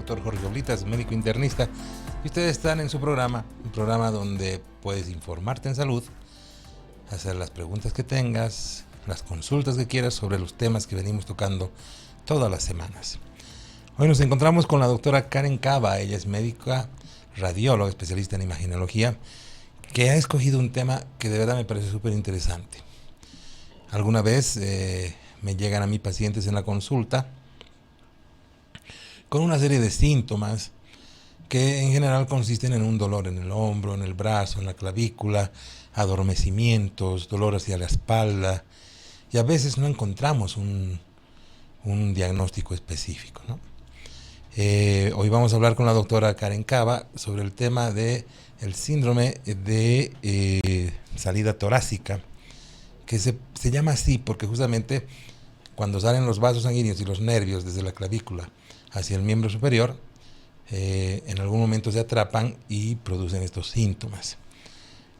doctor Jorge Oblitas, médico internista, y ustedes están en su programa, un programa donde puedes informarte en salud, hacer las preguntas que tengas, las consultas que quieras sobre los temas que venimos tocando todas las semanas. Hoy nos encontramos con la doctora Karen Cava. Ella es médica, radióloga, especialista en imagenología, que ha escogido un tema que de verdad me parece súper interesante. Alguna vez me llegan a mí pacientes en la consulta con una serie de síntomas que en general consisten en un dolor en el hombro, en el brazo, en la clavícula, adormecimientos, dolor hacia la espalda, y a veces no encontramos un diagnóstico específico, ¿no? Hoy vamos a hablar con la doctora Karen Cava sobre el tema de el síndrome de salida torácica, que se llama así porque justamente cuando salen los vasos sanguíneos y los nervios desde la clavícula hacia el miembro superior, en algún momento se atrapan y producen estos síntomas.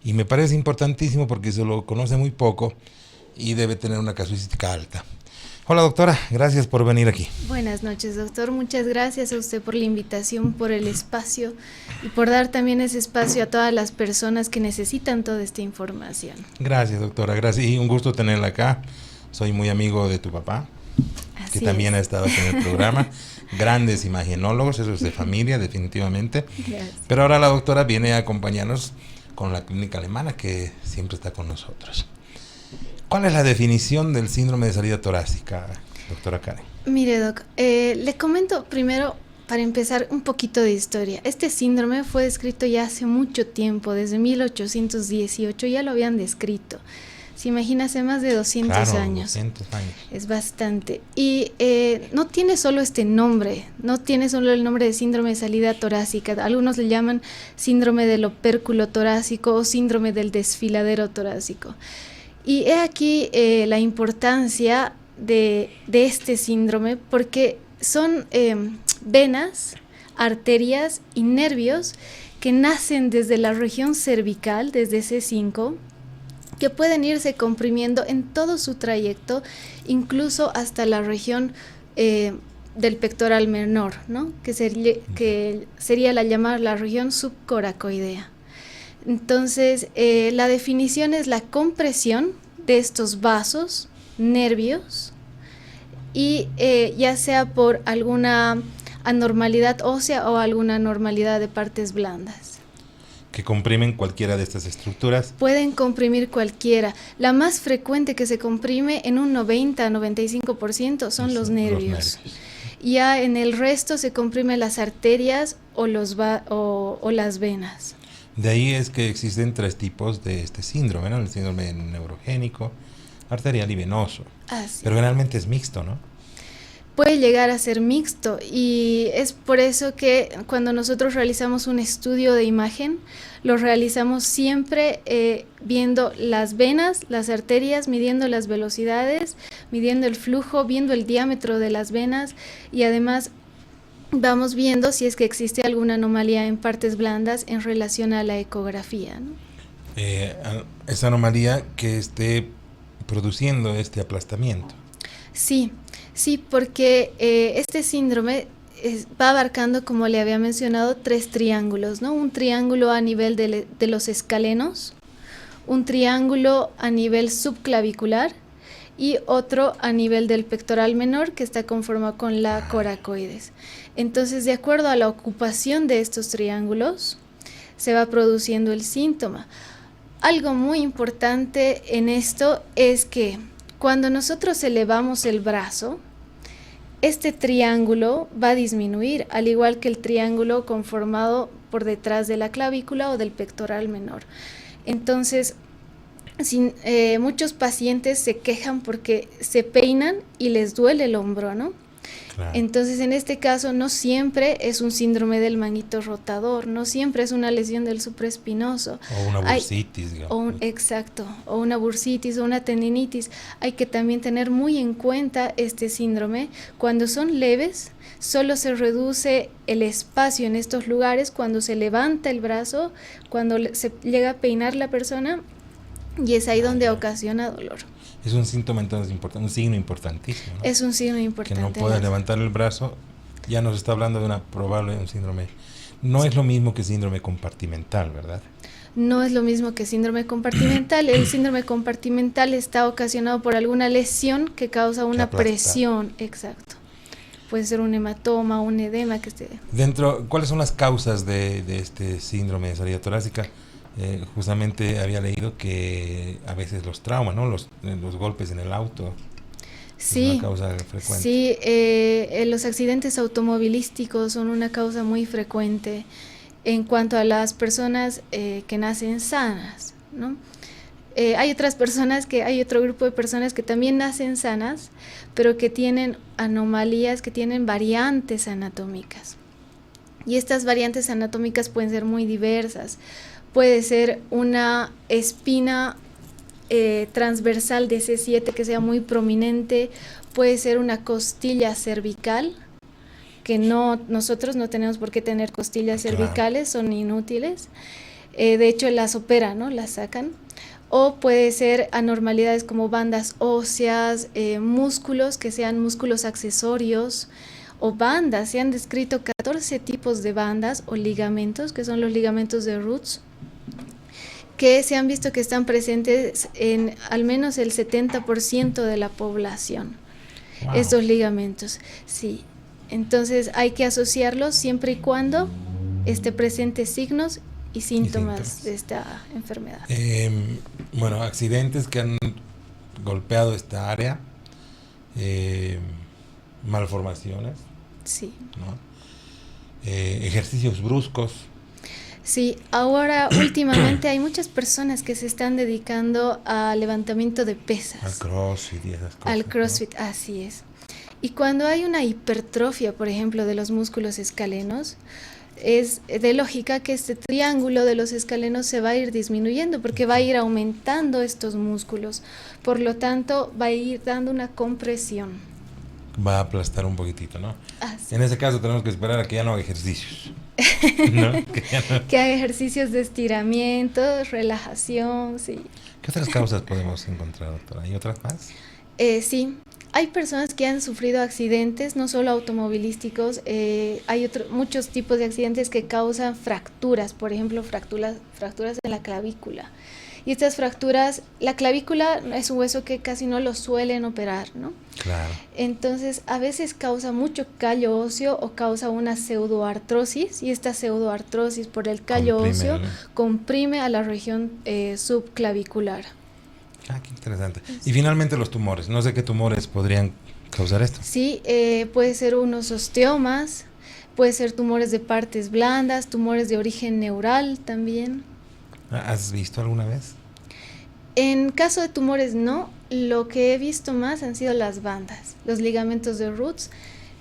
Y me parece importantísimo porque se lo conoce muy poco y debe tener una casuística alta. Hola doctora, gracias por venir aquí. Buenas noches doctor, muchas gracias a usted por la invitación, por el espacio y por dar también ese espacio a todas las personas que necesitan toda esta información. Gracias doctora, gracias, y un gusto tenerla acá. Soy muy amigo de tu papá, que también ha estado aquí en el programa. Grandes imagenólogos, eso es de familia definitivamente. Gracias. Pero ahora la doctora viene a acompañarnos con la clínica alemana, que siempre está con nosotros. ¿Cuál es la definición del síndrome de salida torácica, doctora Karen? Mire, doc, le comento primero, para empezar, un poquito de historia. Este síndrome fue descrito ya hace mucho tiempo, desde 1818, ya lo habían descrito. Se imagina, hace más de 200 años. 200 años. Es bastante. Y no tiene solo este nombre, no tiene solo el nombre de síndrome de salida torácica. Algunos le llaman síndrome del opérculo torácico o síndrome del desfiladero torácico. Y he aquí la importancia de este síndrome, porque son venas, arterias y nervios que nacen desde la región cervical, desde C5, que pueden irse comprimiendo en todo su trayecto, incluso hasta la región del pectoral menor, ¿no? que sería la llamada la región subcoracoidea. Entonces, la definición es la compresión de estos vasos, nervios, y ya sea por alguna anormalidad ósea o alguna anormalidad de partes blandas. Que comprimen cualquiera de estas estructuras. Pueden comprimir cualquiera. La más frecuente que se comprime en un 90-95% son los nervios. Ya en el resto se comprimen las arterias o las venas. De ahí es que existen tres tipos de este síndrome, ¿no? El síndrome neurogénico, arterial y venoso. Así. Pero generalmente es mixto, ¿no? Puede llegar a ser mixto, y es por eso que cuando nosotros realizamos un estudio de imagen, lo realizamos siempre viendo las venas, las arterias, midiendo las velocidades, midiendo el flujo, viendo el diámetro de las venas, y además vamos viendo si es que existe alguna anomalía en partes blandas en relación a la ecografía, ¿no? Esa anomalía que esté produciendo este aplastamiento. Sí, porque este síndrome va abarcando, como le había mencionado, 3 triángulos, ¿no? Un triángulo a nivel de los escalenos, un triángulo a nivel subclavicular y otro a nivel del pectoral menor, que está conformado con la coracoides. Entonces, de acuerdo a la ocupación de estos triángulos, se va produciendo el síntoma. Algo muy importante en esto es que cuando nosotros elevamos el brazo, este triángulo va a disminuir, al igual que el triángulo conformado por detrás de la clavícula o del pectoral menor. Entonces, muchos pacientes se quejan porque se peinan y les duele el hombro, ¿no? Claro. Entonces, en este caso, no siempre es un síndrome del manguito rotador, no siempre es una lesión del supraespinoso. O una bursitis, digamos. Exacto, o una bursitis o una tendinitis. Hay que también tener muy en cuenta este síndrome. Cuando son leves, solo se reduce el espacio en estos lugares cuando se levanta el brazo, cuando se llega a peinar la persona, y es ahí donde ocasiona dolor. Es un síntoma entonces importante, un signo importantísimo, ¿no? Es un signo importante. Que no pueda levantar el brazo ya nos está hablando de una probable un síndrome. No es lo mismo que síndrome compartimental, ¿verdad? No es lo mismo que síndrome compartimental. El síndrome compartimental está ocasionado por alguna lesión que causa una presión, exacto. Puede ser un hematoma, un edema que esté. ¿Cuáles son las causas de este síndrome de salida torácica? Justamente había leído que a veces los traumas, ¿no? Los golpes en el auto. Sí, es una causa frecuente. Sí, los accidentes automovilísticos son una causa muy frecuente en cuanto a las personas que nacen sanas, ¿no? Hay otro grupo de personas que también nacen sanas, pero que tienen anomalías, que tienen variantes anatómicas. Y estas variantes anatómicas pueden ser muy diversas. Puede ser una espina transversal de C7 que sea muy prominente, puede ser una costilla cervical, que nosotros no tenemos por qué tener costillas cervicales, son inútiles. De hecho las operan, ¿no? Las sacan. O puede ser anormalidades como bandas óseas, músculos que sean músculos accesorios o bandas. Se han descrito 14 tipos de bandas o ligamentos, que son los ligamentos de Roots, que se han visto que están presentes en al menos el 70% de la población. Wow. Estos ligamentos, sí. Entonces hay que asociarlos siempre y cuando esté presentes signos y síntomas de esta enfermedad. Bueno, accidentes que han golpeado esta área, malformaciones, sí, ¿no? Ejercicios bruscos. Sí, ahora últimamente hay muchas personas que se están dedicando al levantamiento de pesas. Al CrossFit y esas cosas. Al CrossFit, ¿no? Así es. Y cuando hay una hipertrofia, por ejemplo, de los músculos escalenos, es de lógica que este triángulo de los escalenos se va a ir disminuyendo porque va a ir aumentando estos músculos. Por lo tanto, va a ir dando una compresión. Va a aplastar un poquitito, ¿no? Sí. En ese caso tenemos que esperar a que ya no haga ejercicios. ¿No? Que haga ejercicios de estiramiento, relajación, sí. ¿Qué otras causas podemos encontrar, doctora? ¿Hay otras más? Sí. Hay personas que han sufrido accidentes, no solo automovilísticos, hay muchos tipos de accidentes que causan fracturas, por ejemplo, fracturas en la clavícula. Y estas fracturas, la clavícula es un hueso que casi no lo suelen operar, ¿no? Claro. Entonces, a veces causa mucho callo óseo o causa una pseudoartrosis, y esta pseudoartrosis por el callo óseo comprime a la región subclavicular. Ah, qué interesante. Y finalmente los tumores. No sé qué tumores podrían causar esto. Sí, puede ser unos osteomas, puede ser tumores de partes blandas, tumores de origen neural también. ¿Has visto alguna vez? En caso de tumores no, lo que he visto más han sido las bandas, los ligamentos de Roots,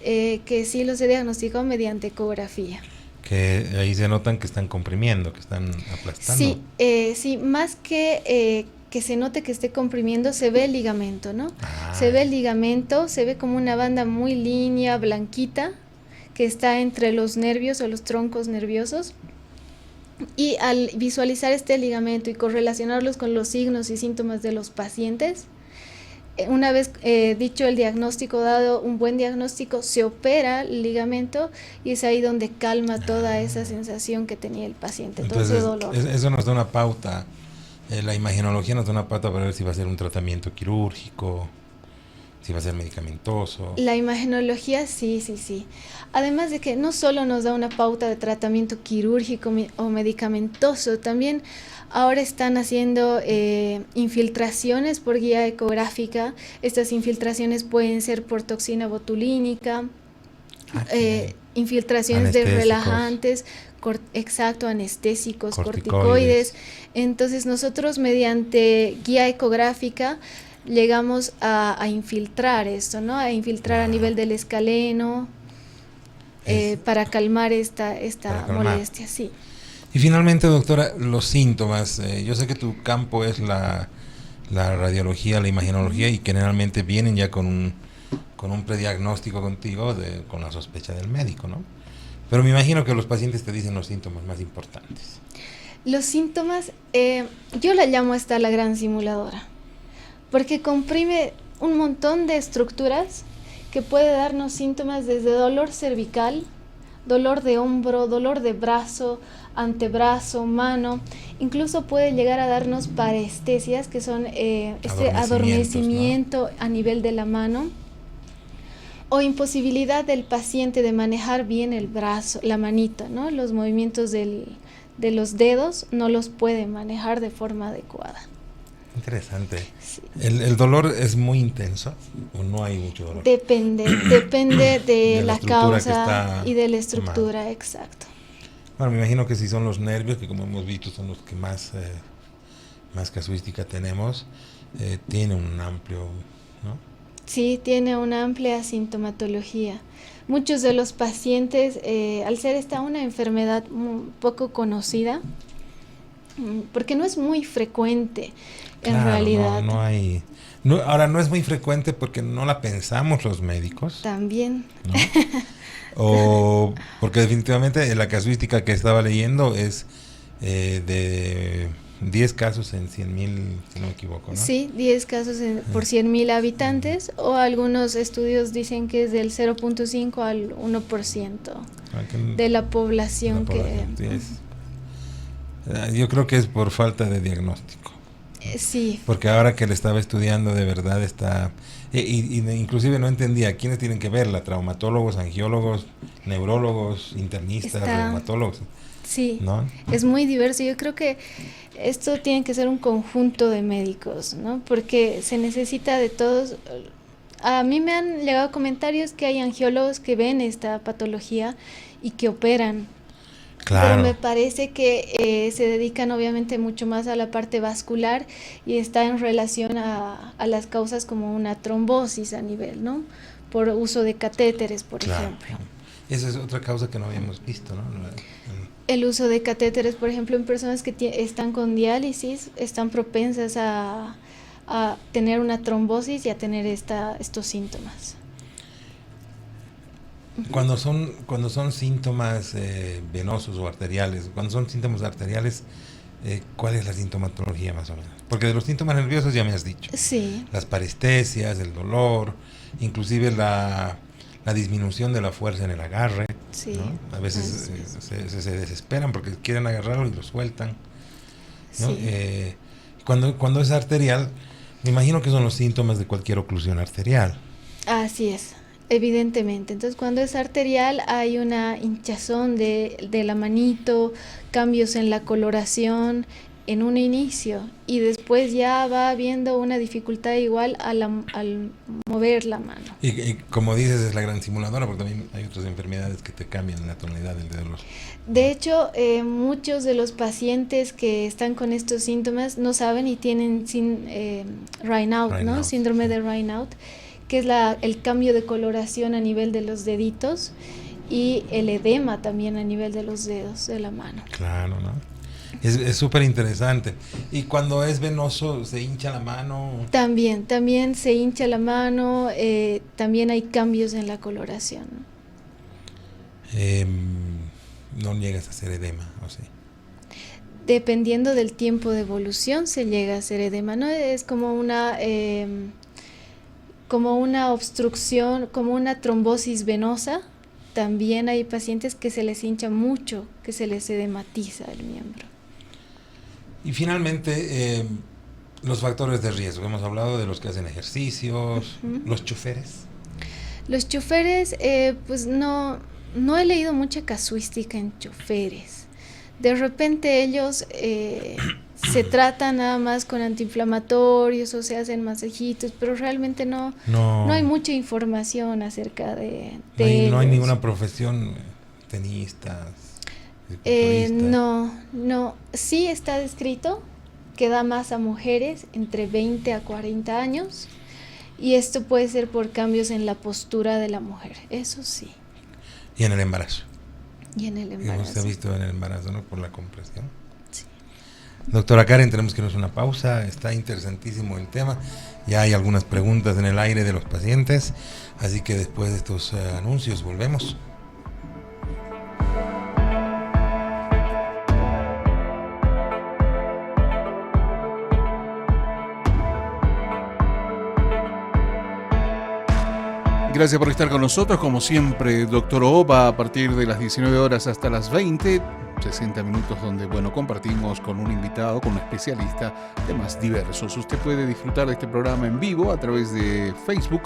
que sí los he diagnosticado mediante ecografía. Que ahí se notan que están comprimiendo, que están aplastando. Sí, sí, más que se note que esté comprimiendo, se ve el ligamento, ¿no? Se ve el ligamento, se ve como una banda muy línea, blanquita, que está entre los nervios o los troncos nerviosos. Y al visualizar este ligamento y correlacionarlos con los signos y síntomas de los pacientes, una vez dicho el diagnóstico, dado un buen diagnóstico, se opera el ligamento y es ahí donde calma toda esa sensación que tenía el paciente, entonces, todo ese dolor. Eso nos da una pauta, la imagenología nos da una pauta para ver si va a ser un tratamiento quirúrgico, si va a ser medicamentoso. La imagenología sí. Además de que no solo nos da una pauta de tratamiento quirúrgico o medicamentoso, también ahora están haciendo infiltraciones por guía ecográfica. Estas infiltraciones pueden ser por toxina botulínica, infiltraciones de relajantes, anestésicos, corticoides. Entonces nosotros mediante guía ecográfica llegamos a infiltrar esto, ¿no? A infiltrar a nivel del escaleno para calmar esta molestia, sí. Y finalmente, doctora, los síntomas. Yo sé que tu campo es la radiología, la imagenología, y generalmente vienen ya con un prediagnóstico contigo, con la sospecha del médico, ¿no? Pero me imagino que los pacientes te dicen los síntomas más importantes. Los síntomas, yo la llamo esta la gran simuladora, porque comprime un montón de estructuras que puede darnos síntomas desde dolor cervical, dolor de hombro, dolor de brazo, antebrazo, mano, incluso puede llegar a darnos parestesias, que son este adormecimiento, ¿no?, a nivel de la mano, o imposibilidad del paciente de manejar bien el brazo, la manita, ¿no? Los movimientos de los dedos no los puede manejar de forma adecuada. Interesante. Sí. ¿El dolor es muy intenso o no hay mucho dolor? Depende de la causa y de la estructura, exacto. Bueno, me imagino que si son los nervios, que como hemos visto son los que más casuística tenemos, tiene un amplio, ¿no? Sí, tiene una amplia sintomatología. Muchos de los pacientes, al ser esta una enfermedad poco conocida, porque no es muy frecuente en realidad. Ahora no es muy frecuente porque no la pensamos los médicos. También. ¿No? O porque definitivamente la casuística que estaba leyendo es de 10 casos en 100,000, si no me equivoco, ¿no? Sí, 10 casos por 100,000 habitantes, o algunos estudios dicen que es del 0.5 al 1% de la población. Yo creo que es por falta de diagnóstico. Sí. Porque ahora que le estaba estudiando de verdad está... inclusive no entendía quiénes tienen que verla, traumatólogos, angiólogos, neurólogos, internistas, reumatólogos. Sí, ¿no? Es muy diverso. Yo creo que esto tiene que ser un conjunto de médicos, ¿no? Porque se necesita de todos. A mí me han llegado comentarios que hay angiólogos que ven esta patología y que operan. Claro. Pero me parece que se dedican obviamente mucho más a la parte vascular y está en relación a las causas como una trombosis a nivel, ¿no? Por uso de catéteres, por ejemplo. Esa es otra causa que no habíamos visto, ¿no? El uso de catéteres, por ejemplo, en personas que están con diálisis, están propensas a tener una trombosis y a tener estos síntomas. Cuando son síntomas venosos o arteriales, cuando son síntomas arteriales, ¿cuál es la sintomatología más o menos? Porque de los síntomas nerviosos ya me has dicho. Sí. Las parestesias, el dolor, inclusive la disminución de la fuerza en el agarre. Sí. ¿No? A veces se desesperan porque quieren agarrarlo y lo sueltan, ¿no? Sí. Cuando es arterial, me imagino que son los síntomas de cualquier oclusión arterial. Así es. Evidentemente. Entonces, cuando es arterial hay una hinchazón de la manito, cambios en la coloración en un inicio, y después ya va habiendo una dificultad igual al mover la mano. Y como dices, es la gran simuladora, porque también hay otras enfermedades que te cambian la tonalidad del dedo. De hecho, muchos de los pacientes que están con estos síntomas no saben y tienen Raynaud, ¿no? Síndrome de Raynaud, que es el cambio de coloración a nivel de los deditos y el edema también a nivel de los dedos de la mano. Claro, ¿no? Es súper interesante. ¿Y cuando es venoso se hincha la mano? También se hincha la mano, también hay cambios en la coloración. No llegas a hacer edema, ¿o sí? Dependiendo del tiempo de evolución se llega a hacer edema, ¿no? Es como una obstrucción, como una trombosis venosa. También hay pacientes que se les hincha mucho, que se les edematiza el miembro. Y finalmente, los factores de riesgo. Hemos hablado de los que hacen ejercicios, los choferes. Los choferes, pues no he leído mucha casuística en choferes. De repente ellos se tratan nada más con antiinflamatorios o se hacen masajitos, pero realmente no hay mucha información acerca de ellos. No hay ninguna profesión, tenistas, no. Sí está descrito que da más a mujeres entre 20 a 40 años y esto puede ser por cambios en la postura de la mujer, eso sí. Y en el embarazo. Se ha visto en el embarazo, ¿no? Por la compresión. Sí. Doctora Karen, tenemos que irnos a una pausa. Está interesantísimo el tema. Ya hay algunas preguntas en el aire de los pacientes. Así que después de estos anuncios volvemos. gracias por estar con nosotros. Como siempre, Doctor O va a partir de las 19 horas hasta las 20, 60 minutos donde, compartimos con un invitado, con un especialista, temas diversos. Usted puede disfrutar de este programa en vivo a través de Facebook.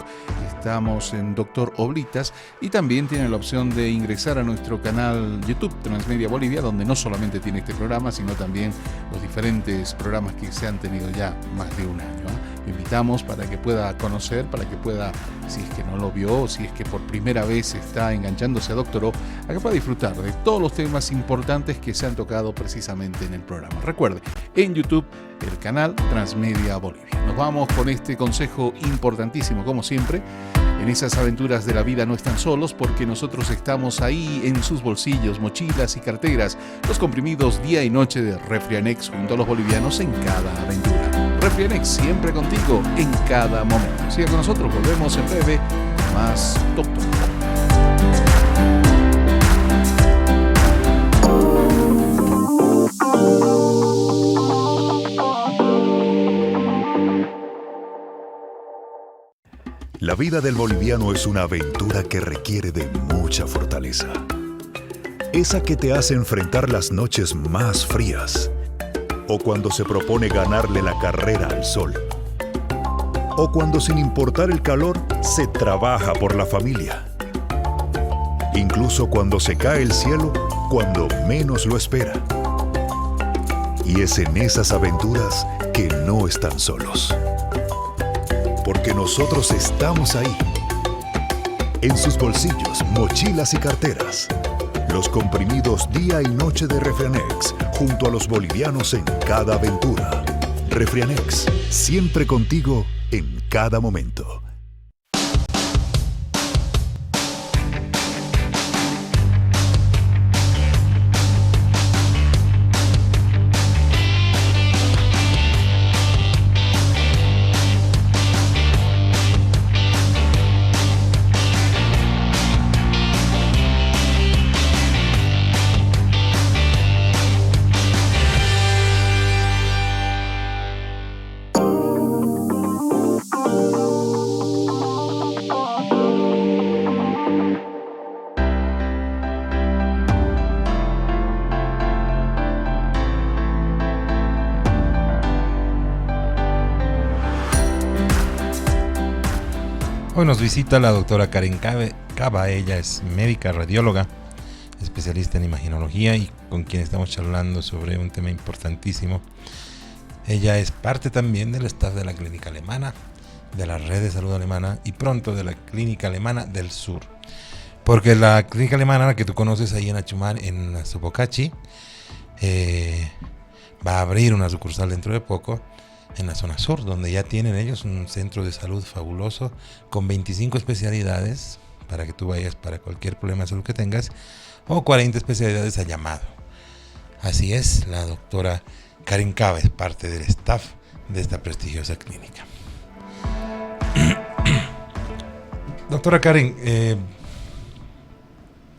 Estamos en Doctor Oblitas y también tiene la opción de ingresar a nuestro canal YouTube Transmedia Bolivia, donde no solamente tiene este programa, sino también los diferentes programas que se han tenido ya más de un año. Lo invitamos para que pueda conocer, para que pueda, si es que no lo vio o si es que por primera vez está enganchándose a Doctor O, a que pueda disfrutar de todos los temas importantes que se han tocado precisamente en el programa. Recuerde, en YouTube, el canal Transmedia Bolivia. Nos vamos con este consejo importantísimo, como siempre. En esas aventuras de la vida no están solos, porque nosotros estamos ahí en sus bolsillos, mochilas y carteras, los comprimidos día y noche de Refrianex junto a los bolivianos en cada aventura. Refrianex, siempre contigo en cada momento. Siga con nosotros, volvemos en breve con más Doctor. La vida del boliviano es una aventura que requiere de mucha fortaleza. Esa que te hace enfrentar las noches más frías, o cuando se propone ganarle la carrera al sol, o cuando sin importar el calor se trabaja por la familia. Incluso cuando se cae el cielo, cuando menos lo espera. Y es en esas aventuras que no están solos. Porque nosotros estamos ahí, en sus bolsillos, mochilas y carteras. Los comprimidos día y noche de Refrianex, junto a los bolivianos en cada aventura. Refrianex, siempre contigo en cada momento. Hoy nos visita la doctora Karen Cava. Ella es médica radióloga, especialista en imagenología y con quien estamos charlando sobre un tema importantísimo. Ella es parte también del staff de la Clínica Alemana, de la Red de Salud Alemana y pronto de la Clínica Alemana del Sur. Porque la Clínica Alemana, la que tú conoces ahí en Achumán, en Sopocachi, va a abrir una sucursal dentro de poco en la zona sur, donde ya tienen ellos un centro de salud fabuloso con 25 especialidades para que tú vayas para cualquier problema de salud que tengas, o 40 especialidades a llamado. Así es, la doctora Karen Cava es parte del staff de esta prestigiosa clínica. Doctora Karen,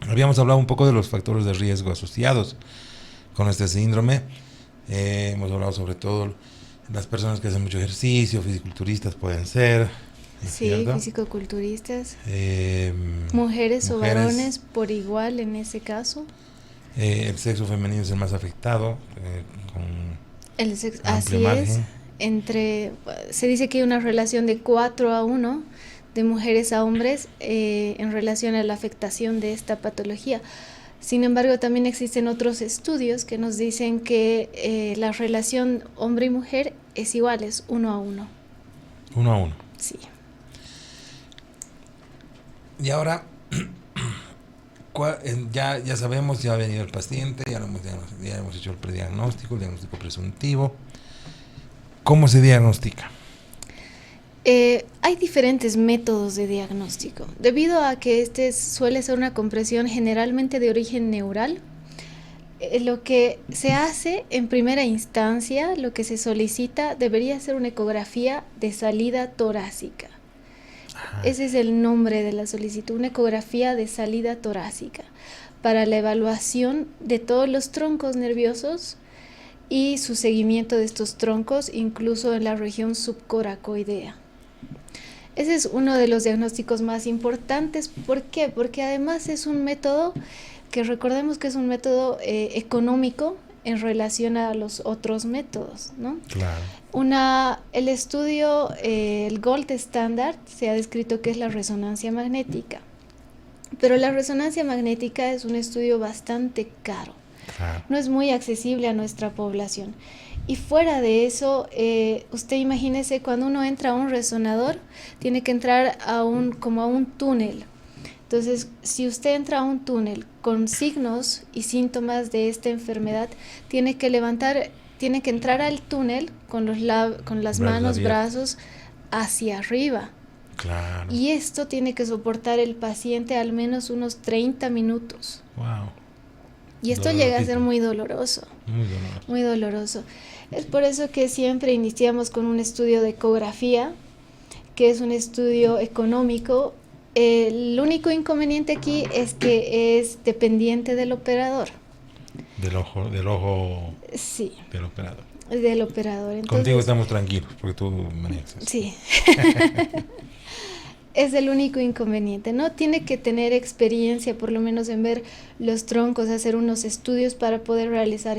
habíamos hablado un poco de los factores de riesgo asociados con este síndrome. Hemos hablado sobre todo las personas que hacen mucho ejercicio, fisiculturistas pueden ser. Sí, ¿cierto? fisicoculturistas. Mujeres o varones por igual en ese caso. El sexo femenino es el más afectado. El sexo, así margen. Se dice que hay una relación de 4:1 de mujeres a hombres en relación a la afectación de esta patología. Sin embargo, también existen otros estudios que nos dicen que la relación hombre y mujer es igual, es 1:1. 1:1. Sí. Y ahora, ya sabemos, ya ha venido el paciente, ya hemos hecho el prediagnóstico, el diagnóstico presuntivo. ¿Cómo se diagnostica? Hay diferentes métodos de diagnóstico. Debido a que este suele ser una compresión generalmente de origen neural, lo que se hace en primera instancia, lo que se solicita, debería ser una ecografía de salida torácica. Ajá. Ese es el nombre de la solicitud, una ecografía de salida torácica, para la evaluación de todos los troncos nerviosos y su seguimiento de estos troncos, incluso en la región subcoracoidea. Ese es uno de los diagnósticos más importantes. ¿Por qué? Porque además es un método que recordemos que es un método económico en relación a los otros métodos, ¿no? Claro. El estudio, el gold standard, se ha descrito que es la resonancia magnética. Pero la resonancia magnética es un estudio bastante caro. Claro. No es muy accesible a nuestra población. Y fuera de eso, usted imagínese cuando uno entra a un resonador, tiene que entrar como a un túnel. Entonces, si usted entra a un túnel con signos y síntomas de esta enfermedad, tiene que entrar al túnel con las manos, brazos hacia arriba. Claro. Y esto tiene que soportar el paciente al menos unos 30 minutos. Wow. Y esto llega a ser muy doloroso. Muy doloroso. Muy doloroso. Es por eso que siempre iniciamos con un estudio de ecografía, que es un estudio económico. El único inconveniente aquí es que es dependiente del operador. Del ojo Sí. del operador. Del operador. Entonces, contigo estamos tranquilos, porque tú manejas. Sí. Es el único inconveniente, ¿no? Tiene que tener experiencia, por lo menos en ver los troncos, hacer unos estudios para poder realizar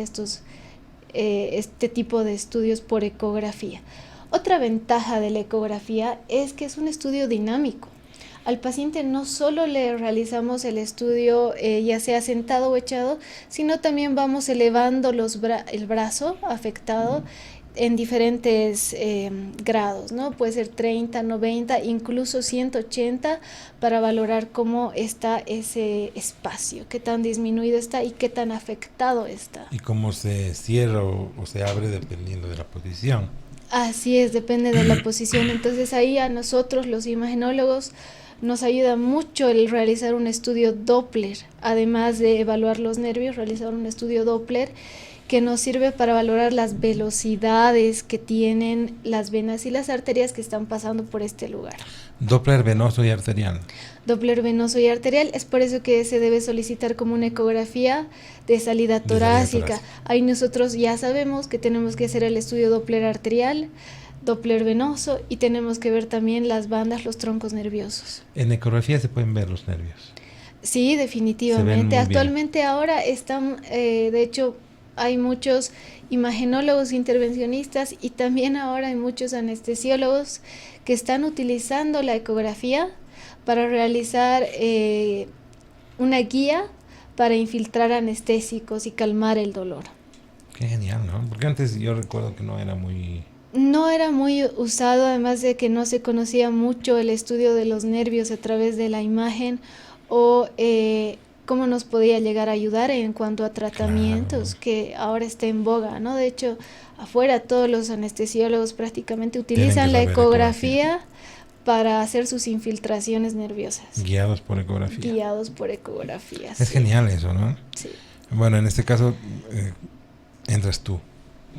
este tipo de estudios por ecografía. Otra ventaja de la ecografía es que es un estudio dinámico. Al paciente no solo le realizamos el estudio ya sea sentado o echado, sino también vamos elevando el brazo afectado en diferentes grados, ¿no? Puede ser 30, 90, incluso 180 para valorar cómo está ese espacio, qué tan disminuido está y qué tan afectado está. Y cómo se cierra o se abre dependiendo de la posición. Así es, depende de la posición. Entonces ahí a nosotros los imagenólogos nos ayuda mucho el realizar un estudio Doppler, además de evaluar los nervios, realizar un estudio Doppler que nos sirve para valorar las velocidades que tienen las venas y las arterias que están pasando por este lugar. Doppler venoso y arterial. Doppler venoso y arterial, es por eso que se debe solicitar como una ecografía de salida torácica. Ahí nosotros ya sabemos que tenemos que hacer el estudio Doppler arterial, Doppler venoso y tenemos que ver también las bandas, los troncos nerviosos. En ecografía se pueden ver los nervios. Sí, definitivamente. Actualmente ahora están, de hecho, hay muchos imagenólogos intervencionistas y también ahora hay muchos anestesiólogos que están utilizando la ecografía para realizar una guía para infiltrar anestésicos y calmar el dolor. Qué genial, ¿no? Porque antes yo recuerdo que no era muy usado, además de que no se conocía mucho el estudio de los nervios a través de la imagen o cómo nos podía llegar a ayudar en cuanto a tratamientos, claro, que ahora está en boga, ¿no? De hecho, afuera todos los anestesiólogos prácticamente utilizan la ecografía para hacer sus infiltraciones nerviosas. Guiados por ecografía. Guiados por ecografía. Es genial eso, ¿no? Sí. Bueno, en este caso entras tú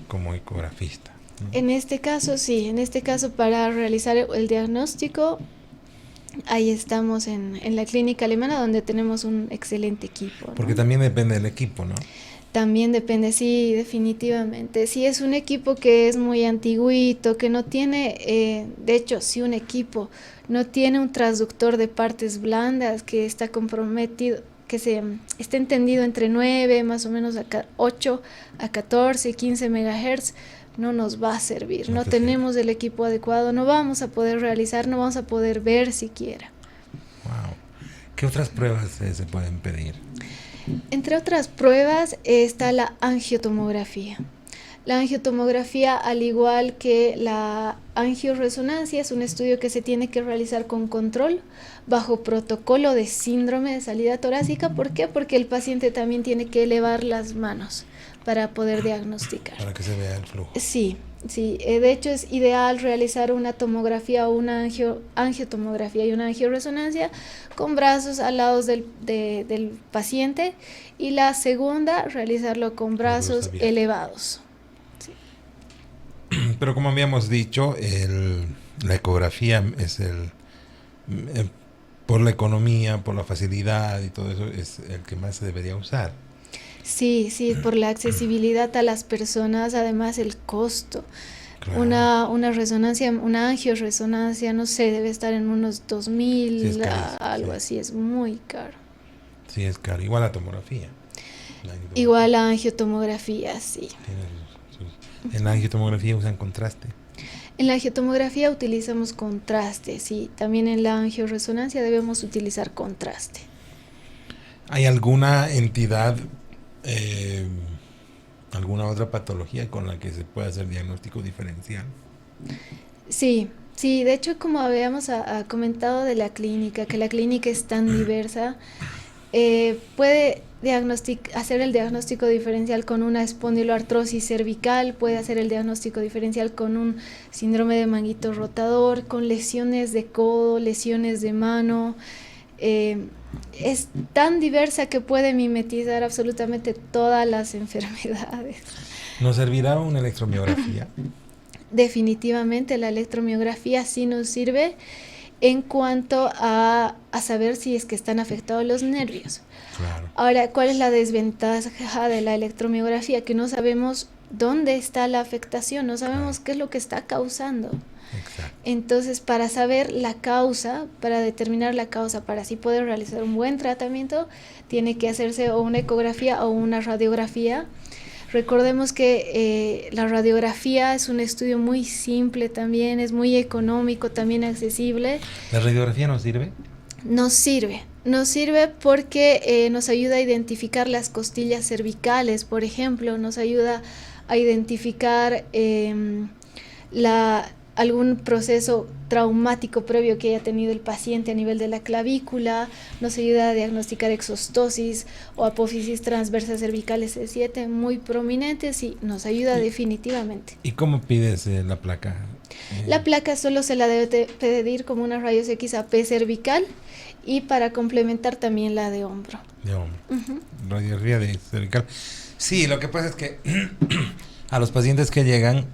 como ecografista, ¿no? En este caso, sí. En este caso, para realizar el diagnóstico, ahí estamos en la clínica alemana, donde tenemos un excelente equipo, ¿no? Porque también depende del equipo, ¿no? También depende, sí, definitivamente. Si es un equipo que es muy antiguito, que no tiene, de hecho, si un equipo no tiene un transductor de partes blandas que está comprometido, que está entendido entre 9, más o menos 8 a 14, 15 megahertz, no nos va a servir. No tenemos el equipo adecuado, no vamos a poder realizar, no vamos a poder ver siquiera. Wow. ¿Qué otras pruebas se pueden pedir? Entre otras pruebas está la angiotomografía. La angiotomografía, al igual que la angioresonancia, es un estudio que se tiene que realizar con control bajo protocolo de síndrome de salida torácica. ¿Por qué? Porque el paciente también tiene que elevar las manos para poder diagnosticar. Para que se vea el flujo. Sí, sí. De hecho, es ideal realizar una tomografía o una angiotomografía y una angioresonancia con brazos al lado del paciente, y la segunda, realizarlo con brazos elevados. Sí. Pero como habíamos dicho, la ecografía es por la economía, por la facilidad y todo eso, es el que más se debería usar. Sí, sí, por la accesibilidad a las personas, además el costo. Claro. Una resonancia, una angioresonancia, no sé, debe estar en unos 2.000, Sí, es carísimo, algo sí. así, es muy caro. Sí, es caro. Igual la tomografía. Igual la angiotomografía, sí. En la angiotomografía usan contraste. En la angiotomografía utilizamos contraste, sí. También en la angioresonancia debemos utilizar contraste. ¿Hay alguna entidad, alguna otra patología con la que se pueda hacer diagnóstico diferencial? Sí, sí, de hecho, como habíamos comentado de la clínica, que la clínica es tan diversa, puede hacer el diagnóstico diferencial con una espondiloartrosis cervical, puede hacer el diagnóstico diferencial con un síndrome de manguito rotador, con lesiones de codo, lesiones de mano. Es tan diversa que puede mimetizar absolutamente todas las enfermedades. ¿Nos servirá una electromiografía? Definitivamente la electromiografía sí nos sirve en cuanto a saber si es que están afectados los nervios. Claro. Ahora, ¿cuál es la desventaja de la electromiografía? Que no sabemos dónde está la afectación, no sabemos qué es lo que está causando. Exacto. Entonces, para saber la causa, para determinar la causa, para así poder realizar un buen tratamiento, tiene que hacerse o una ecografía o una radiografía. Recordemos que la radiografía es un estudio muy simple también, es muy económico, también accesible. ¿La radiografía nos sirve? Nos sirve porque nos ayuda a identificar las costillas cervicales, por ejemplo, nos ayuda a identificar algún proceso traumático previo que haya tenido el paciente a nivel de la clavícula, nos ayuda a diagnosticar exostosis o apófisis transversa cervical S7 muy prominentes y nos ayuda definitivamente. ¿Y cómo pides la placa? La placa solo se la debe pedir como una rayos X AP cervical y para complementar también la de hombro. De hombro. Radiografía de cervical. Sí, lo que pasa es que a los pacientes que llegan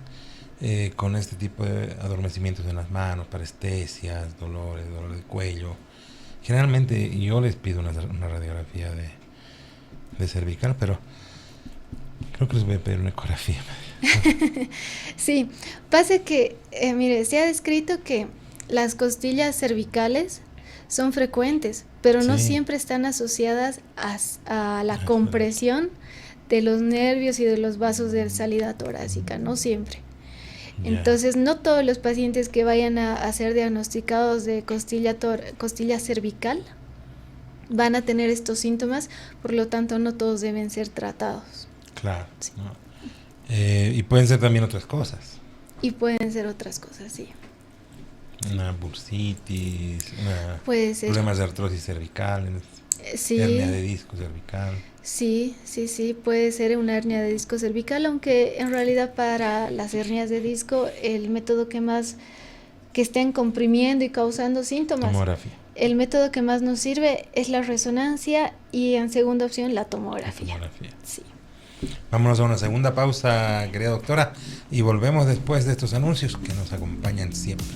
con este tipo de adormecimientos en las manos, parestesias, dolor de cuello, generalmente yo les pido una radiografía de cervical, pero creo que les voy a pedir una ecografía. Sí, pasa que, mire, se ha descrito que las costillas cervicales son frecuentes, pero no siempre están asociadas a la compresión de los nervios y de los vasos de salida torácica, no siempre. Entonces, no todos los pacientes que vayan a ser diagnosticados de costilla cervical van a tener estos síntomas, por lo tanto, no todos deben ser tratados. Claro. Sí. ¿No? Y pueden ser también otras cosas. Y pueden ser otras cosas, sí. Una bursitis, puede ser. Problemas de artrosis cervical, sí. Hernia de disco cervical. Sí, puede ser una hernia de disco cervical, aunque en realidad para las hernias de disco el método que estén comprimiendo y causando síntomas, tomografía. El método que más nos sirve es la resonancia y en segunda opción la tomografía. Sí. Vámonos a una segunda pausa, querida doctora, y volvemos después de estos anuncios que nos acompañan siempre.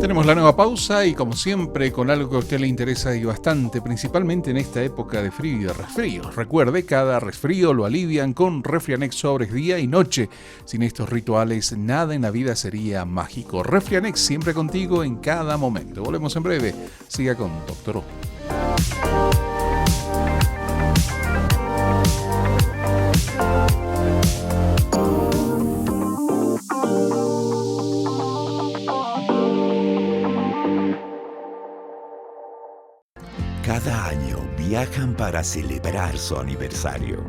Tenemos la nueva pausa y como siempre con algo que a usted le interesa y bastante, principalmente en esta época de frío y de resfrío. Recuerde, cada resfrío lo alivian con Refrianex sobres día y noche. Sin estos rituales, nada en la vida sería mágico. Refrianex siempre contigo en cada momento. Volvemos en breve. Siga con Dr. O. Cada año viajan para celebrar su aniversario.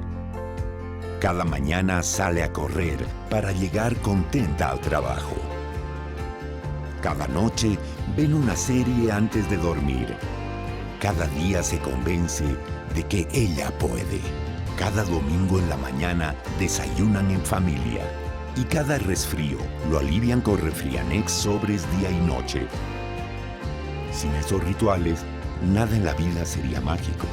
Cada mañana sale a correr para llegar contenta al trabajo. Cada noche ven una serie antes de dormir. Cada día se convence de que ella puede. Cada domingo en la mañana desayunan en familia. Y cada resfrío lo alivian con Refrianex sobres día y noche. Sin esos rituales, nada en la vida sería mágico.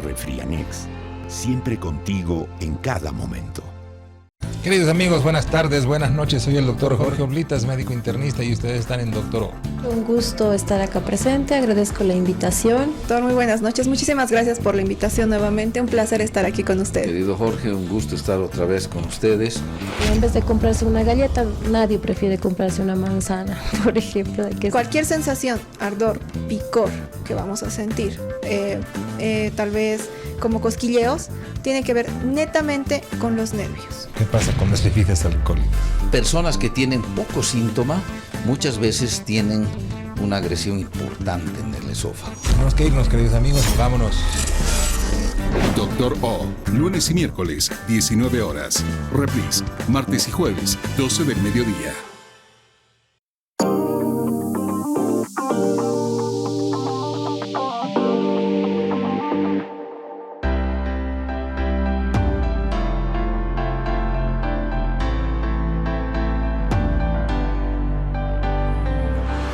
Refrianex, siempre contigo en cada momento. Queridos amigos, buenas tardes, buenas noches. Soy el doctor Jorge Oblitas, médico internista, y ustedes están en Doctor O. Un gusto estar acá presente, agradezco la invitación. Doctor, muy buenas noches. Muchísimas gracias por la invitación nuevamente. Un placer estar aquí con usted. Querido Jorge, un gusto estar otra vez con ustedes. En vez de comprarse una galleta, nadie prefiere comprarse una manzana, por ejemplo. Cualquier sensación, ardor, picor que vamos a sentir, tal vez como cosquilleos, tiene que ver netamente con los nervios. ¿Qué pasa con las bebidas alcohólicas? Personas que tienen poco síntoma muchas veces tienen una agresión importante en el esófago. Tenemos que irnos, queridos amigos, vámonos. Doctor O, lunes y miércoles, 19 horas. Reprise, martes y jueves, 12 del mediodía.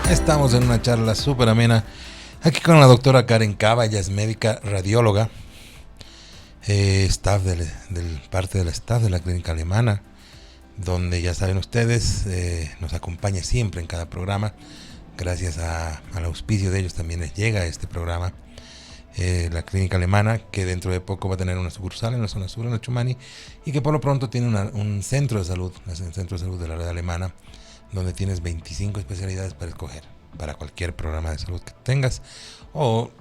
Estamos en una charla súper amena aquí con la doctora Karen Cava. Ella es médica radióloga, parte del staff de la clínica alemana, donde ya saben ustedes, nos acompaña siempre en cada programa. Gracias al auspicio de ellos también les llega este programa. La clínica alemana, que dentro de poco va a tener una sucursal en la zona sur, en el Chumani, y que por lo pronto tiene un centro de salud, el centro de salud de la red alemana, donde tienes 25 especialidades para escoger, para cualquier programa de salud que tengas, o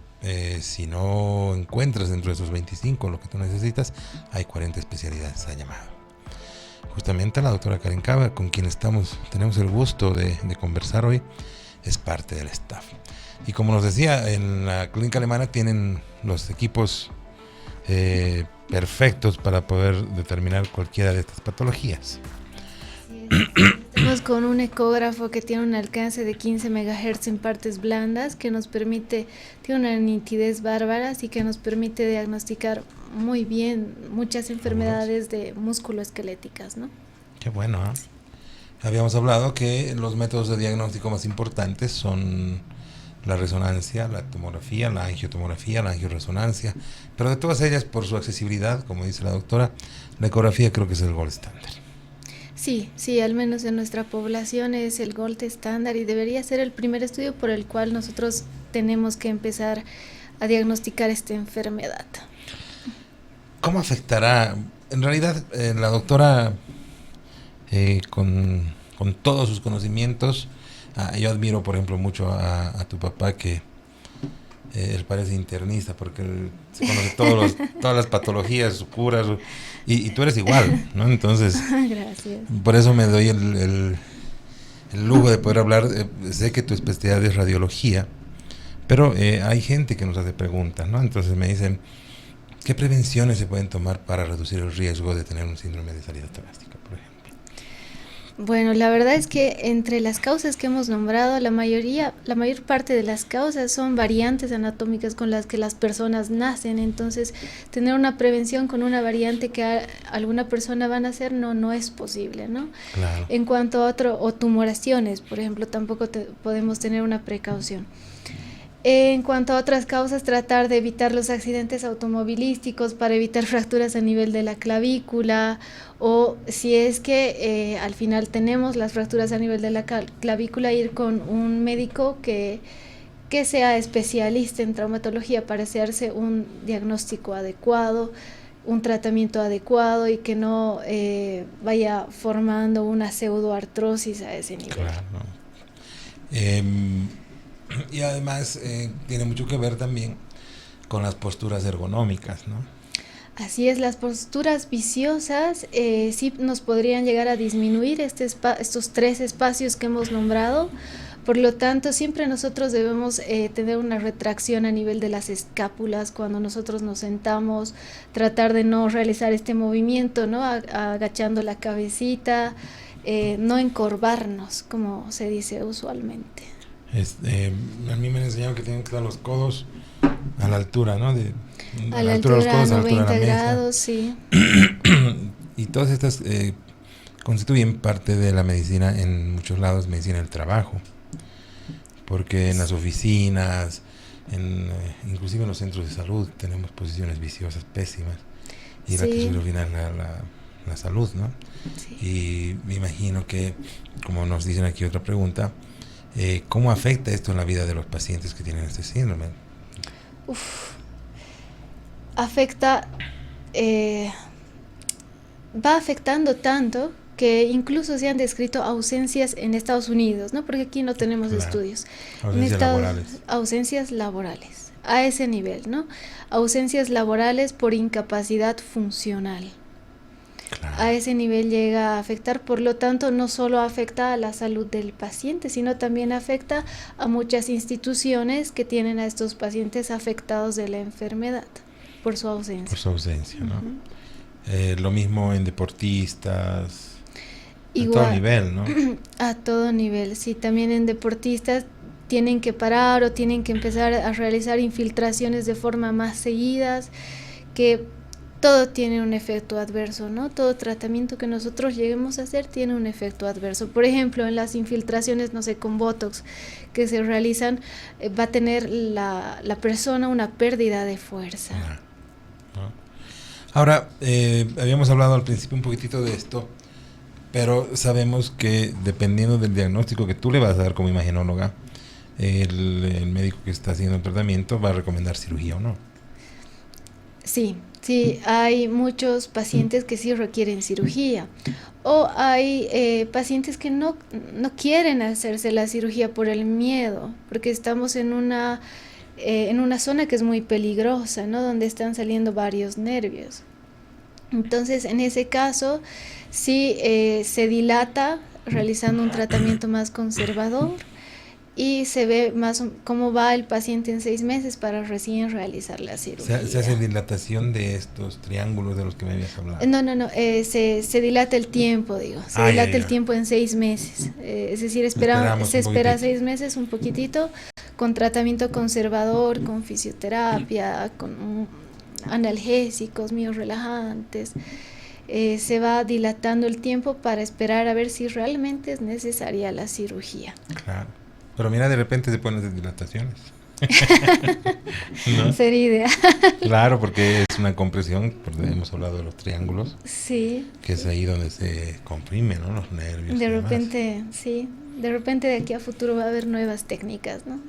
si no encuentras dentro de esos 25 lo que tú necesitas, hay 40 especialidades a llamado. Justamente la doctora Karen Cava, con quien tenemos el gusto de conversar hoy, es parte del staff. Y como nos decía, en la clínica alemana tienen los equipos perfectos para poder determinar cualquiera de estas patologías. Estamos con un ecógrafo que tiene un alcance de 15 MHz en partes blandas, que nos permite, tiene una nitidez bárbara, así que nos permite diagnosticar muy bien muchas enfermedades de musculoesqueléticas, ¿no? Qué bueno, ¿eh? Habíamos hablado que los métodos de diagnóstico más importantes son la resonancia, la tomografía, la angiotomografía, la angioresonancia, pero de todas ellas, por su accesibilidad, como dice la doctora, la ecografía creo que es el gold estándar. Sí, al menos en nuestra población es el gold estándar y debería ser el primer estudio por el cual nosotros tenemos que empezar a diagnosticar esta enfermedad. ¿Cómo afectará? En realidad, la doctora, con todos sus conocimientos, yo admiro, por ejemplo, mucho a tu papá, que él parece internista porque él se conoce todas las patologías, sus curas, y tú eres igual, ¿no? Entonces, gracias. Por eso me doy el lujo de poder hablar. Sé que tu especialidad es radiología, pero hay gente que nos hace preguntas, ¿no? Entonces me dicen, ¿qué prevenciones se pueden tomar para reducir el riesgo de tener un síndrome de salida torácica, por ejemplo? Bueno, la verdad es que entre las causas que hemos nombrado, la mayor parte de las causas son variantes anatómicas con las que las personas nacen. Entonces, tener una prevención con una variante que alguna persona va a nacer no es posible, ¿no? Claro. En cuanto a o tumoraciones, por ejemplo, tampoco podemos tener una precaución. En cuanto a otras causas, tratar de evitar los accidentes automovilísticos para evitar fracturas a nivel de la clavícula, o si es que al final tenemos las fracturas a nivel de la clavícula, ir con un médico que sea especialista en traumatología para hacerse un diagnóstico adecuado, un tratamiento adecuado y que no vaya formando una pseudoartrosis a ese nivel. Claro. Y además tiene mucho que ver también con las posturas ergonómicas, ¿no? Así es, las posturas viciosas sí nos podrían llegar a disminuir estos 3 espacios que hemos nombrado. Por lo tanto, siempre nosotros debemos tener una retracción a nivel de las escápulas cuando nosotros nos sentamos, tratar de no realizar este movimiento, ¿no? Agachando la cabecita, no encorvarnos, como se dice usualmente. A mí me han enseñado que tienen que estar los codos a la altura, ¿no? A la altura de los codos, 90 a la grados, sí. Y todas estas constituyen parte de la medicina, en muchos lados, medicina del trabajo. Porque en las oficinas, inclusive en los centros de salud, tenemos posiciones viciosas pésimas. Y la que sube al final la salud, ¿no? Sí. Y me imagino que, como nos dicen aquí otra pregunta, ¿cómo afecta esto en la vida de los pacientes que tienen este síndrome? Afecta, va afectando tanto que incluso se han descrito ausencias en Estados Unidos, ¿no? Porque aquí no tenemos Claro. estudios. Ausencias laborales. Ausencias laborales, a ese nivel, ¿no? Ausencias laborales por incapacidad funcional. Claro. A ese nivel llega a afectar, por lo tanto, no solo afecta a la salud del paciente, sino también afecta a muchas instituciones que tienen a estos pacientes afectados de la enfermedad por su ausencia. Por su ausencia, ¿no? Lo mismo en deportistas, Igual, a todo nivel, ¿no? A todo nivel, sí, también en deportistas tienen que parar o tienen que empezar a realizar infiltraciones de forma más seguidas, que todo tiene un efecto adverso, ¿no? Todo tratamiento que nosotros lleguemos a hacer tiene un efecto adverso. Por ejemplo, en las infiltraciones, no sé, con Botox que se realizan, va a tener la persona una pérdida de fuerza. ¿No? Ahora, habíamos hablado al principio un poquitito de esto, pero sabemos que dependiendo del diagnóstico que tú le vas a dar como imagenóloga, el médico que está haciendo el tratamiento va a recomendar cirugía o no. Sí, sí, hay muchos pacientes que sí requieren cirugía, o hay pacientes que no quieren hacerse la cirugía por el miedo, porque estamos en una zona que es muy peligrosa, ¿no? Donde están saliendo varios nervios. Entonces, en ese caso, sí se dilata realizando un tratamiento más conservador y se ve más cómo va el paciente en 6 meses para recién realizar la cirugía. ¿Se hace dilatación de estos triángulos de los que me habías hablado? No, se dilata el tiempo, digo, se dilata el tiempo en 6 meses, es decir, se espera 6 meses, un poquitito, con tratamiento conservador, con fisioterapia, con analgésicos, miorrelajantes, se va dilatando el tiempo para esperar a ver si realmente es necesaria la cirugía. Claro. Pero mira, de repente se ponen las dilataciones. ¿No? Sería ideal. Claro, porque es una compresión, porque hemos hablado de los triángulos. Sí. Que es ahí donde se comprimen, ¿no? Los nervios. De repente, sí. De repente de aquí a futuro va a haber nuevas técnicas, ¿no?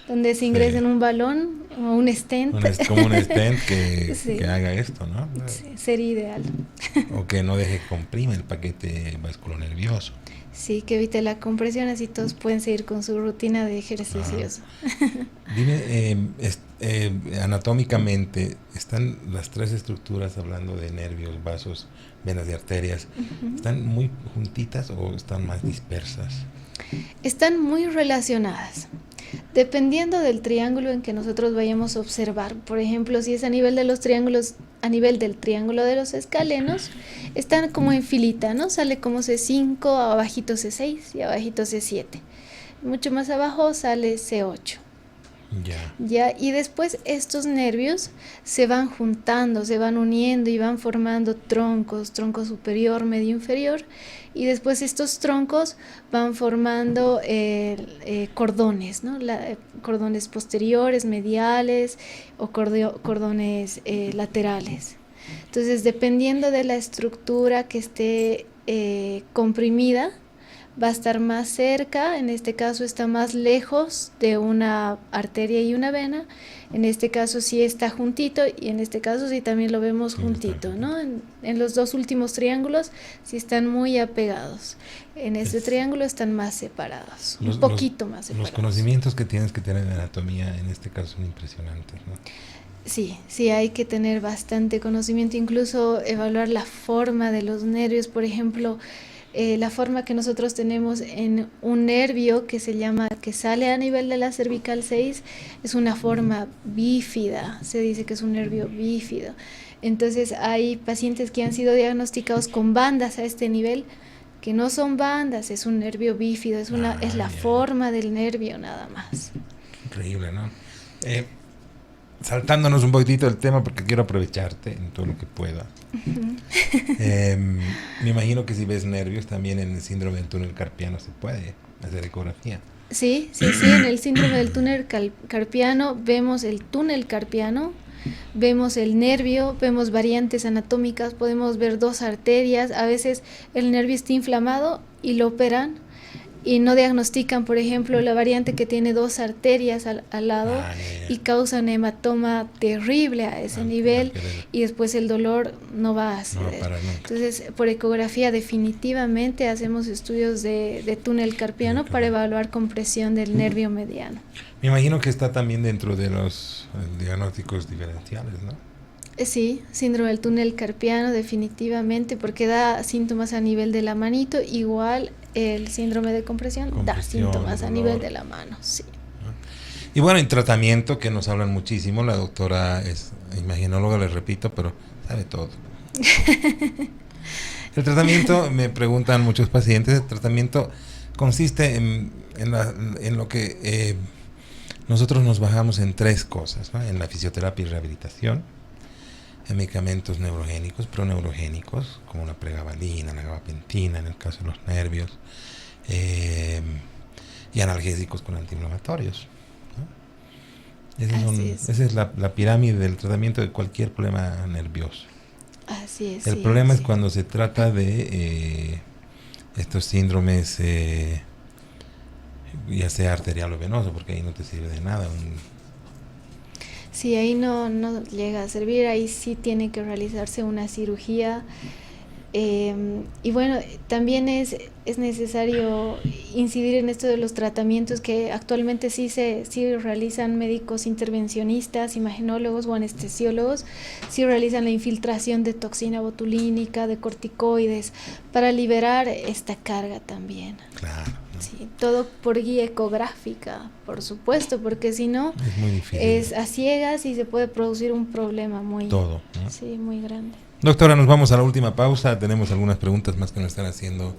Donde se ingrese en un balón o un stent. Como un stent que, sí. que haga esto, ¿no? Sí, sería ideal. O que no deje que comprime el paquete vasculonervioso. Sí, que evite la compresión, así todos pueden seguir con su rutina de ejercicios. Dime, anatómicamente, ¿están las 3 estructuras, hablando de nervios, vasos, venas y arterias, están muy juntitas o están más dispersas? Están muy relacionadas. Dependiendo del triángulo en que nosotros vayamos a observar, por ejemplo, si es a nivel de los triángulos, a nivel del triángulo de los escalenos, están como en filita, ¿no? Sale como C5, abajito C6 y abajito C7. Mucho más abajo sale C8. Ya, y después estos nervios se van juntando, se van uniendo y van formando troncos, tronco superior, medio, inferior, y después estos troncos van formando cordones, ¿no? Cordones posteriores, mediales o cordones laterales. Entonces, dependiendo de la estructura que esté comprimida, va a estar más cerca, en este caso está más lejos de una arteria y una vena, en este caso sí está juntito y en este caso sí también lo vemos juntito, ¿no? En los 2 últimos triángulos sí están muy apegados, en este triángulo están más separados, un poquito más separados. Los conocimientos que tienes que tener de anatomía en este caso son impresionantes, ¿no? Sí, hay que tener bastante conocimiento, incluso evaluar la forma de los nervios, por ejemplo, la forma que nosotros tenemos en un nervio que sale a nivel de la cervical 6, es una forma bífida, se dice que es un nervio bífido. Entonces hay pacientes que han sido diagnosticados con bandas a este nivel, que no son bandas, es un nervio bífido, es la forma del nervio nada más. Increíble, ¿no? Saltándonos un poquitito del tema, porque quiero aprovecharte en todo lo que pueda. Me imagino que si ves nervios también en el síndrome del túnel carpiano se puede hacer ecografía. Sí, en el síndrome del túnel carpiano vemos el túnel carpiano vemos el nervio, vemos variantes anatómicas, podemos ver 2 arterias, a veces el nervio está inflamado y lo operan y no diagnostican, por ejemplo, la variante que tiene 2 arterias al lado y causa un hematoma terrible a ese nivel y después el dolor no va a ceder. Entonces, por ecografía definitivamente hacemos estudios de túnel carpiano para evaluar compresión del nervio mediano. Me imagino que está también dentro de los diagnósticos diferenciales, ¿no? Sí, síndrome del túnel carpiano definitivamente, porque da síntomas a nivel de la manito, igual el síndrome de compresión da síntomas a nivel de la mano, sí. Y bueno, en tratamiento, que nos hablan muchísimo, la doctora es imaginóloga, les repito, pero sabe todo. El tratamiento, me preguntan muchos pacientes, el tratamiento consiste en lo que nosotros nos bajamos en 3 cosas, ¿no? En la fisioterapia y rehabilitación, en medicamentos neurogénicos, proneurogénicos, como la pregabalina, la gabapentina, en el caso de los nervios, y analgésicos con antiinflamatorios, ¿no? Esa es la pirámide del tratamiento de cualquier problema nervioso. Así es. El problema es cuando se trata de estos síndromes, ya sea arterial o venoso, porque ahí no te sirve de nada. Sí, ahí no llega a servir, ahí sí tiene que realizarse una cirugía. Y bueno, también es necesario incidir en esto de los tratamientos que actualmente sí realizan médicos intervencionistas, imaginólogos o anestesiólogos, sí realizan la infiltración de toxina botulínica, de corticoides, para liberar esta carga también. Claro. Sí, todo por guía ecográfica, por supuesto, porque si no, es muy difícil. Es a ciegas y se puede producir un problema muy, todo, ¿no? Sí, muy grande. Doctora, nos vamos a la última pausa. Tenemos algunas preguntas más que nos están haciendo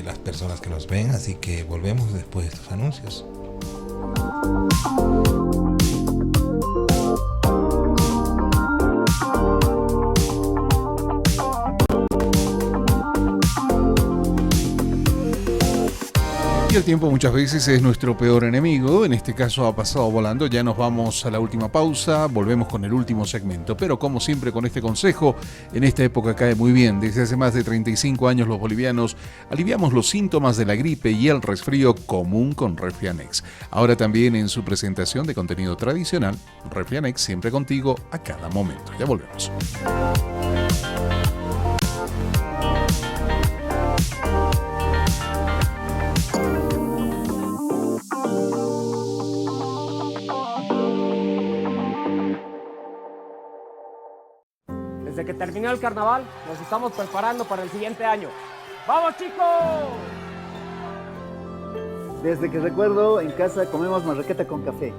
las personas que nos ven, así que volvemos después de estos anuncios. El tiempo muchas veces es nuestro peor enemigo, en este caso ha pasado volando. Ya nos vamos a la última pausa, volvemos con el último segmento, pero como siempre con este consejo, en esta época cae muy bien. Desde hace más de 35 años los bolivianos aliviamos los síntomas de la gripe y el resfrío común con Refrianex. Ahora también en su presentación de contenido tradicional, Refrianex siempre contigo a cada momento. Ya volvemos. Desde que terminó el carnaval, nos estamos preparando para el siguiente año. ¡Vamos, chicos! Desde que recuerdo, en casa comemos marraqueta con café.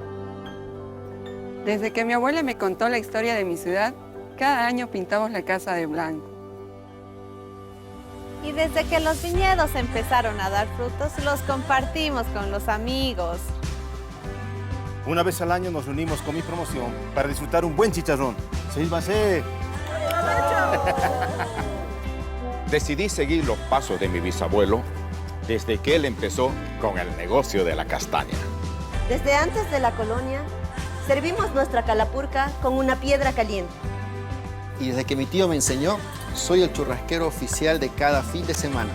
Desde que mi abuela me contó la historia de mi ciudad, cada año pintamos la casa de blanco. Y desde que los viñedos empezaron a dar frutos, los compartimos con los amigos. Una vez al año nos reunimos con mi promoción para disfrutar un buen chicharrón. ¡Sírvase! Decidí seguir los pasos de mi bisabuelo desde que él empezó con el negocio de la castaña. Desde antes de la colonia, servimos nuestra calapurca con una piedra caliente. Y desde que mi tío me enseñó, soy el churrasquero oficial de cada fin de semana.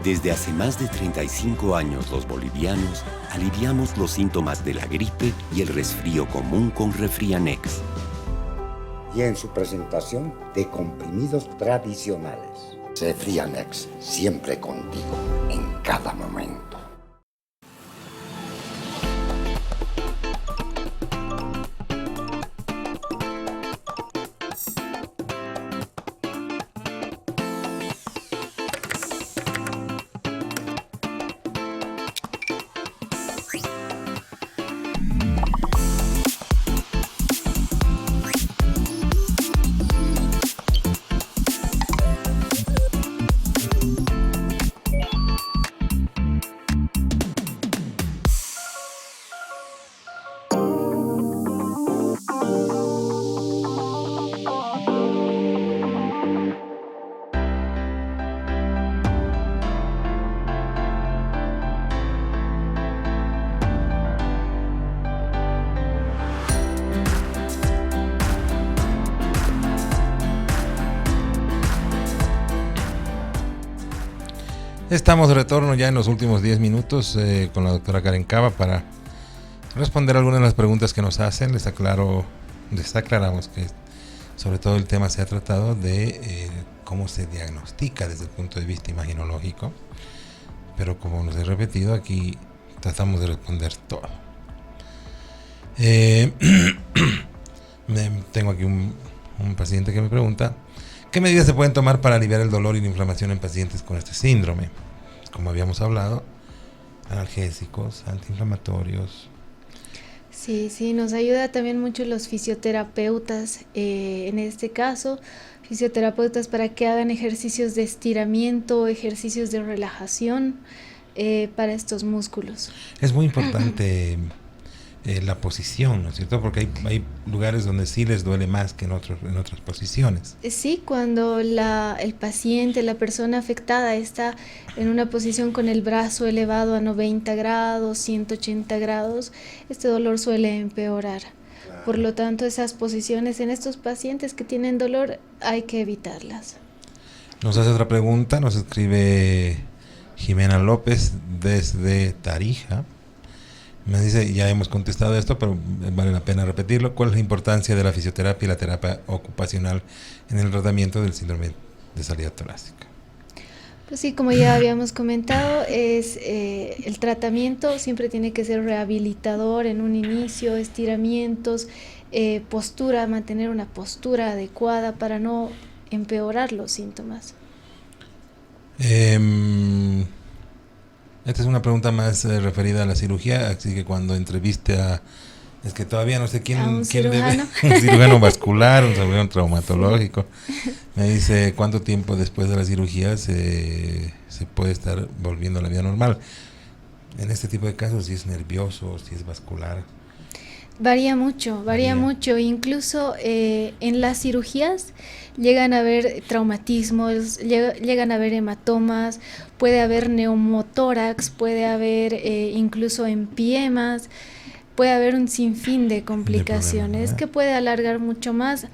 Desde hace más de 35 años los bolivianos aliviamos los síntomas de la gripe y el resfrío común con Refrianex. Y en su presentación de comprimidos tradicionales. Refrianex, siempre contigo, en cada momento. Estamos de retorno ya en los últimos 10 minutos con la doctora Karen Cava para responder algunas de las preguntas que nos hacen. Les aclaramos que sobre todo el tema se ha tratado de cómo se diagnostica desde el punto de vista imaginológico, pero como nos he repetido, aquí tratamos de responder todo. Tengo aquí un paciente que me pregunta: ¿qué medidas se pueden tomar para aliviar el dolor y la inflamación en pacientes con este síndrome? Como habíamos hablado, analgésicos, antiinflamatorios. Sí, nos ayuda también mucho los fisioterapeutas, en este caso, fisioterapeutas para que hagan ejercicios de estiramiento, ejercicios de relajación para estos músculos. Es muy importante la posición, ¿no es cierto? Porque hay lugares donde sí les duele más que en otras posiciones. Sí, cuando el paciente, la persona afectada está en una posición con el brazo elevado a 90 grados, 180 grados, este dolor suele empeorar. Claro. Por lo tanto, esas posiciones en estos pacientes que tienen dolor hay que evitarlas. Nos hace otra pregunta, nos escribe Jimena López desde Tarija. Me dice, ya hemos contestado esto, pero vale la pena repetirlo. ¿Cuál es la importancia de la fisioterapia y la terapia ocupacional en el tratamiento del síndrome de salida torácica? Pues sí, como ya habíamos comentado, el tratamiento siempre tiene que ser rehabilitador en un inicio, estiramientos, postura, mantener una postura adecuada para no empeorar los síntomas. Esta es una pregunta más referida a la cirugía, así que cuando entreviste es que todavía no sé quién debe, un cirujano vascular, un cirujano traumatológico, me dice cuánto tiempo después de la cirugía se puede estar volviendo a la vida normal. En este tipo de casos, si es nervioso, si es vascular. Varía mucho, incluso en las cirugías llegan a haber traumatismos, llegan a haber hematomas, puede haber neumotórax, puede haber incluso empiemas, puede haber un sinfín de complicaciones que puede alargar mucho más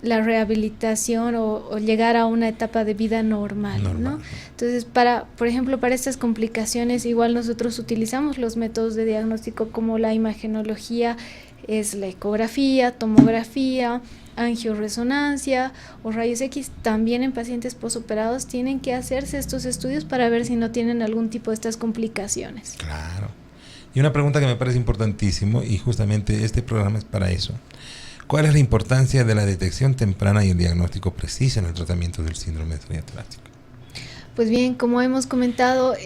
la rehabilitación o llegar a una etapa de vida normal, ¿no? Entonces, por ejemplo, para estas complicaciones, igual nosotros utilizamos los métodos de diagnóstico como la imagenología, es la ecografía, tomografía, angioresonancia o rayos X. También en pacientes posoperados tienen que hacerse estos estudios para ver si no tienen algún tipo de estas complicaciones. Claro. Y una pregunta que me parece importantísimo, y justamente este programa es para eso. ¿Cuál es la importancia de la detección temprana y el diagnóstico preciso en el tratamiento del síndrome de salida torácica? Pues bien, como hemos comentado,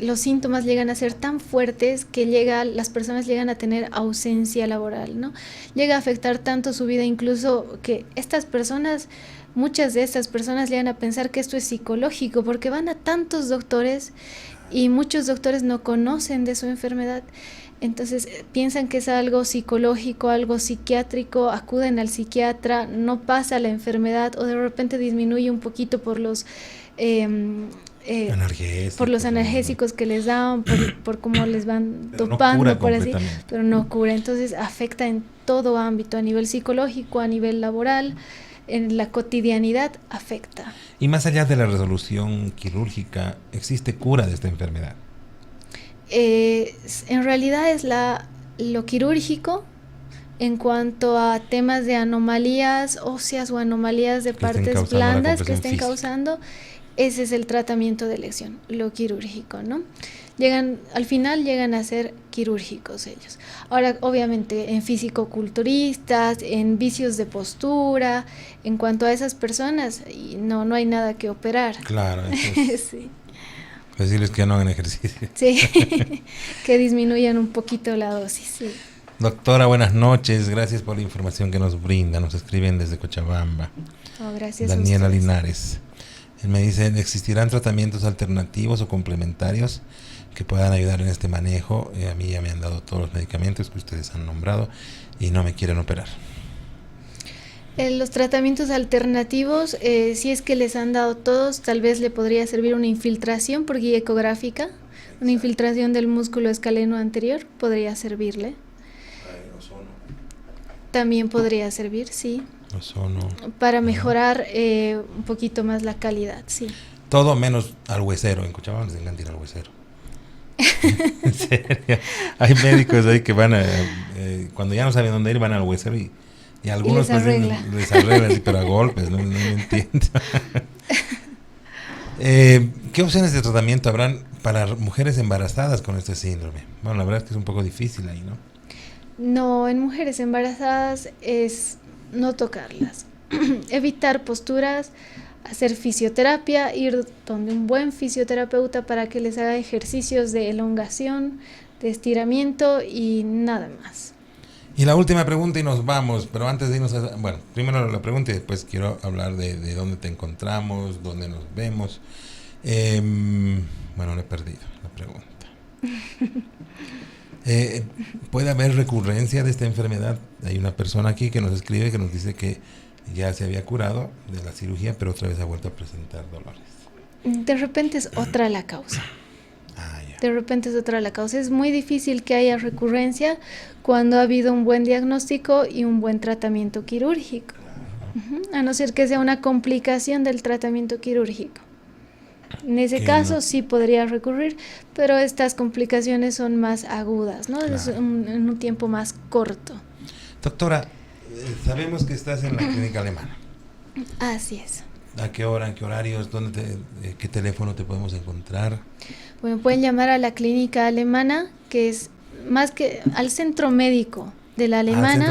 los síntomas llegan a ser tan fuertes que las personas llegan a tener ausencia laboral, ¿no? Llega a afectar tanto su vida, incluso que muchas de estas personas llegan a pensar que esto es psicológico, porque van a tantos doctores y muchos doctores no conocen de su enfermedad. Entonces piensan que es algo psicológico, algo psiquiátrico, acuden al psiquiatra, no pasa la enfermedad o de repente disminuye un poquito por los analgésicos que les dan, por cómo les van dopando, pero no cura. Entonces afecta en todo ámbito, a nivel psicológico, a nivel laboral, en la cotidianidad afecta. Y más allá de la resolución quirúrgica, ¿existe cura de esta enfermedad? En realidad es lo quirúrgico en cuanto a temas de anomalías óseas o anomalías de partes blandas que estén causando. Ese es el tratamiento de elección, lo quirúrgico, ¿no? Al final llegan a ser quirúrgicos ellos. Ahora, obviamente, en fisicoculturistas, en vicios de postura, en cuanto a esas personas, no hay nada que operar. Claro, sí. Decirles que no hagan ejercicio. Sí, que disminuyan un poquito la dosis, sí. Doctora, buenas noches, gracias por la información que nos brinda. Nos escriben desde Cochabamba. Gracias. Daniela Linares. Él me dice, ¿existirán tratamientos alternativos o complementarios que puedan ayudar en este manejo? A mí ya me han dado todos los medicamentos que ustedes han nombrado y no me quieren operar. Los tratamientos alternativos, si es que les han dado todos, tal vez le podría servir una infiltración por guía ecográfica, una infiltración del músculo escaleno anterior, podría servirle. También podría servir, sí. Ozono. Para mejorar un poquito más la calidad, sí. Todo menos al huesero. En Cochabamba les encanta ir al huesero. En serio. Hay médicos ahí que van a... cuando ya no saben dónde ir, van al huesero y algunos les arreglan, sí, pero a golpes, no entiendo. ¿Qué opciones de tratamiento habrán para mujeres embarazadas con este síndrome? Bueno, la verdad es que es un poco difícil ahí, ¿no? No, en mujeres embarazadas es no tocarlas, evitar posturas, hacer fisioterapia, ir donde un buen fisioterapeuta para que les haga ejercicios de elongación, de estiramiento y nada más. Y la última pregunta y nos vamos, pero antes de irnos bueno, primero la pregunta y después quiero hablar de dónde te encontramos, dónde nos vemos. Bueno, le he perdido la pregunta. ¿Puede haber recurrencia de esta enfermedad? Hay una persona aquí que nos escribe que nos dice que ya se había curado de la cirugía, pero otra vez ha vuelto a presentar dolores. De repente es otra la causa. De repente es otra la causa. Es muy difícil que haya recurrencia cuando ha habido un buen diagnóstico y un buen tratamiento quirúrgico. A no ser que sea una complicación del tratamiento quirúrgico. En ese caso sí podría recurrir, pero estas complicaciones son más agudas, ¿no? Claro. Es en un tiempo más corto. Doctora, sabemos que estás en la clínica alemana. Así es. ¿A qué hora, en qué horarios, qué teléfono te podemos encontrar? Bueno, pueden llamar a la clínica alemana, que es más que al centro médico de la alemana,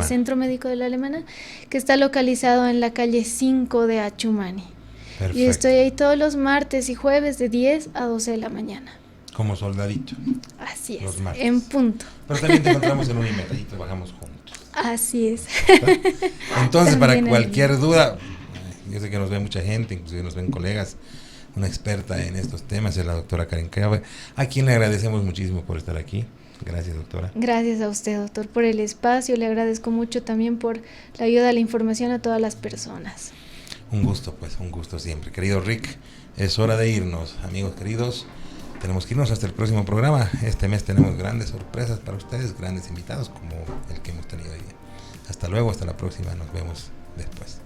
centro médico de la alemana, que está localizado en la calle 5 de Achumani. Perfecto. Y estoy ahí todos los martes y jueves de 10 a 12 de la mañana. Como soldadito. Así es, en punto. Pero también te encontramos en Unimed, ahí trabajamos juntos. Así es. Entonces, para cualquier duda, yo sé que nos ve mucha gente, inclusive nos ven colegas, una experta en estos temas es la doctora Karen Cabe, a quien le agradecemos muchísimo por estar aquí. Gracias, doctora. Gracias a usted, doctor, por el espacio. Le agradezco mucho también por la ayuda a la información a todas las personas. Un gusto, pues, un gusto siempre. Querido Rick, es hora de irnos, amigos queridos. Tenemos que irnos hasta el próximo programa. Este mes tenemos grandes sorpresas para ustedes, grandes invitados como el que hemos tenido hoy. Hasta luego, hasta la próxima. Nos vemos después.